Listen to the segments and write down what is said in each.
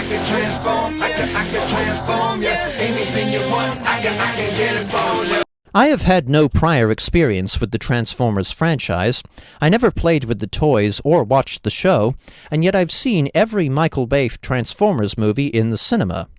can transform, I can transform you. Anything you want, I can get it for you. I have had no prior experience with the Transformers franchise. I never played with the toys or watched the show, and yet I've seen every Michael Bay Transformers movie in the cinema.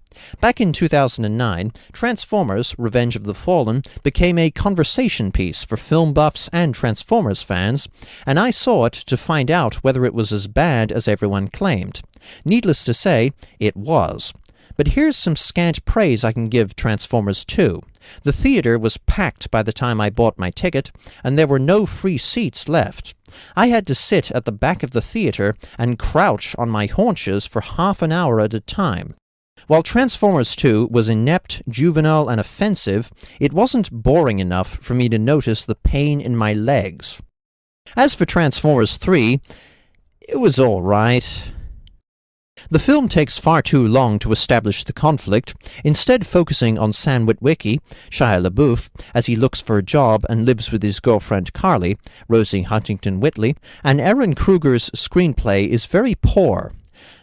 Back in 2009, Transformers: Revenge of the Fallen became a conversation piece for film buffs and Transformers fans, and I saw it to find out whether it was as bad as everyone claimed. Needless to say, it was. But here's some scant praise I can give Transformers 2. The theater was packed by the time I bought my ticket, and there were no free seats left. I had to sit at the back of the theater and crouch on my haunches for half an hour at a time. While Transformers 2 was inept, juvenile, and offensive, it wasn't boring enough for me to notice the pain in my legs. As for Transformers 3, it was all right. The film takes far too long to establish the conflict, instead focusing on Sam Witwicky, Shia LaBeouf, as he looks for a job and lives with his girlfriend Carly, Rosie Huntington-Whiteley, and Ehren Kruger's screenplay is very poor.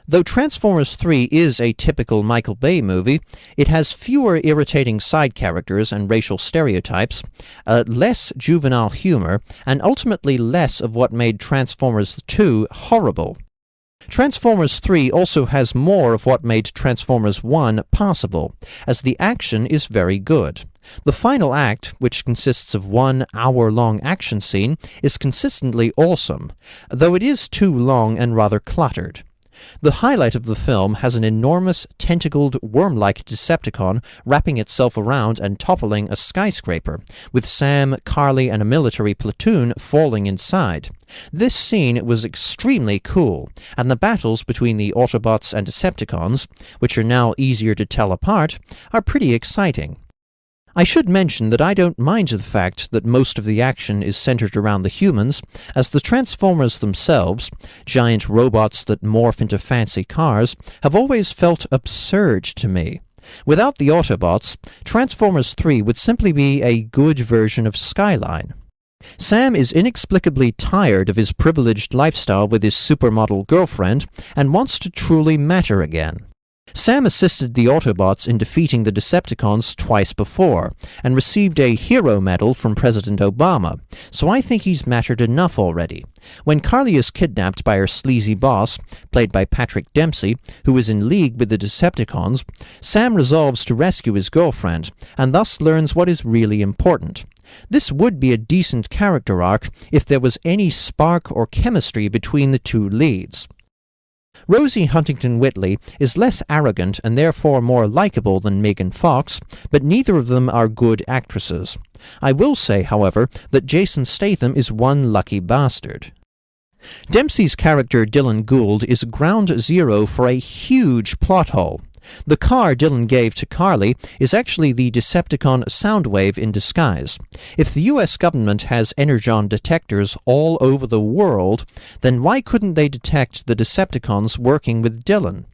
Though Transformers 3 is a typical Michael Bay movie, it has fewer irritating side characters and racial stereotypes, less juvenile humor, and ultimately less of what made Transformers 2 horrible. Transformers 3 also has more of what made Transformers 1 possible, as the action is very good. The final act, which consists of 1 hour-long action scene, is consistently awesome, though it is too long and rather cluttered. The highlight of the film has an enormous, tentacled, worm-like Decepticon wrapping itself around and toppling a skyscraper, with Sam, Carly, and a military platoon falling inside. This scene was extremely cool, and the battles between the Autobots and Decepticons, which are now easier to tell apart, are pretty exciting. I should mention that I don't mind the fact that most of the action is centered around the humans, as the Transformers themselves, giant robots that morph into fancy cars, have always felt absurd to me. Without the Autobots, Transformers 3 would simply be a good version of Skyline. Sam is inexplicably tired of his privileged lifestyle with his supermodel girlfriend and wants to truly matter again. Sam assisted the Autobots in defeating the Decepticons twice before, and received a hero medal from President Obama, so I think he's mattered enough already. When Carly is kidnapped by her sleazy boss, played by Patrick Dempsey, who is in league with the Decepticons, Sam resolves to rescue his girlfriend, and thus learns what is really important. This would be a decent character arc if there was any spark or chemistry between the two leads. Rosie Huntington-Whiteley is less arrogant and therefore more likable than Megan Fox, but neither of them are good actresses. I will say, however, that Jason Statham is one lucky bastard. Dempsey's character Dylan Gould is ground zero for a huge plot hole. The car Dylan gave to Carly is actually the Decepticon Soundwave in disguise. If the US government has Energon detectors all over the world, then why couldn't they detect the Decepticons working with Dylan?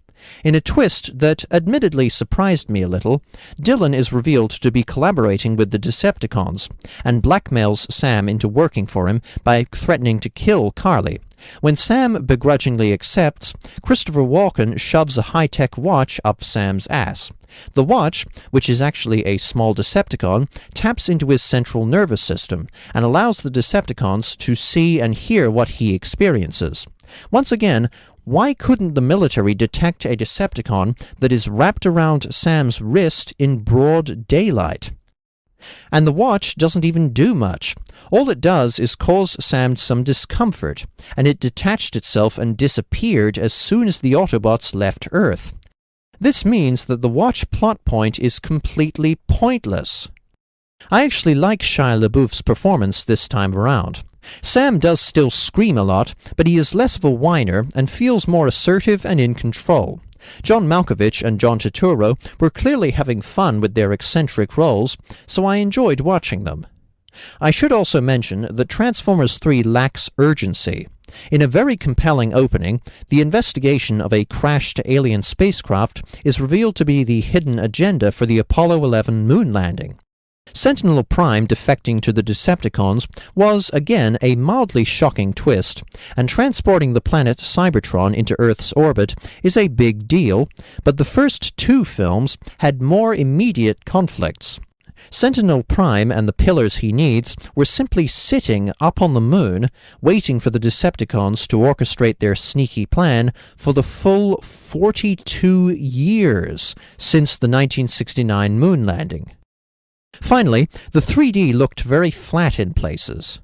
In a twist that admittedly surprised me a little, Dylan is revealed to be collaborating with the Decepticons, and blackmails Sam into working for him by threatening to kill Carly. When Sam begrudgingly accepts, Christopher Walken shoves a high-tech watch up Sam's ass. The watch, which is actually a small Decepticon, taps into his central nervous system and allows the Decepticons to see and hear what he experiences. Once again, why couldn't the military detect a Decepticon that is wrapped around Sam's wrist in broad daylight? And the watch doesn't even do much. All it does is cause Sam some discomfort, and it detached itself and disappeared as soon as the Autobots left Earth. This means that the watch plot point is completely pointless. I actually like Shia LaBeouf's performance this time around. Sam does still scream a lot, but he is less of a whiner and feels more assertive and in control. John Malkovich and John Turturro were clearly having fun with their eccentric roles, so I enjoyed watching them. I should also mention that Transformers 3 lacks urgency. In a very compelling opening, the investigation of a crashed alien spacecraft is revealed to be the hidden agenda for the Apollo 11 moon landing. Sentinel Prime defecting to the Decepticons was, again, a mildly shocking twist, and transporting the planet Cybertron into Earth's orbit is a big deal, but the first two films had more immediate conflicts. Sentinel Prime and the pillars he needs were simply sitting up on the moon, waiting for the Decepticons to orchestrate their sneaky plan for the full 42 years since the 1969 moon landing. Finally, the 3D looked very flat in places.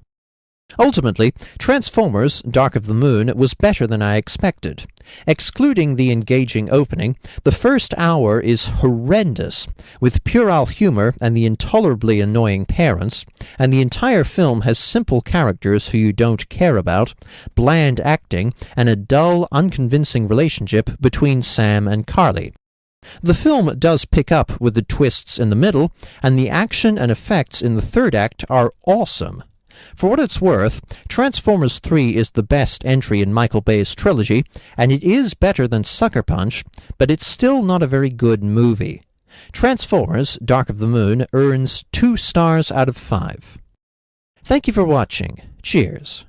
Ultimately, Transformers: Dark of the Moon was better than I expected. Excluding the engaging opening, the first hour is horrendous, with puerile humor and the intolerably annoying parents, and the entire film has simple characters who you don't care about, bland acting, and a dull, unconvincing relationship between Sam and Carly. The film does pick up with the twists in the middle, and the action and effects in the third act are awesome. For what it's worth, Transformers 3 is the best entry in Michael Bay's trilogy, and it is better than Sucker Punch, but it's still not a very good movie. Transformers: Dark of the Moon earns 2 stars out of 5. Thank you for watching. Cheers.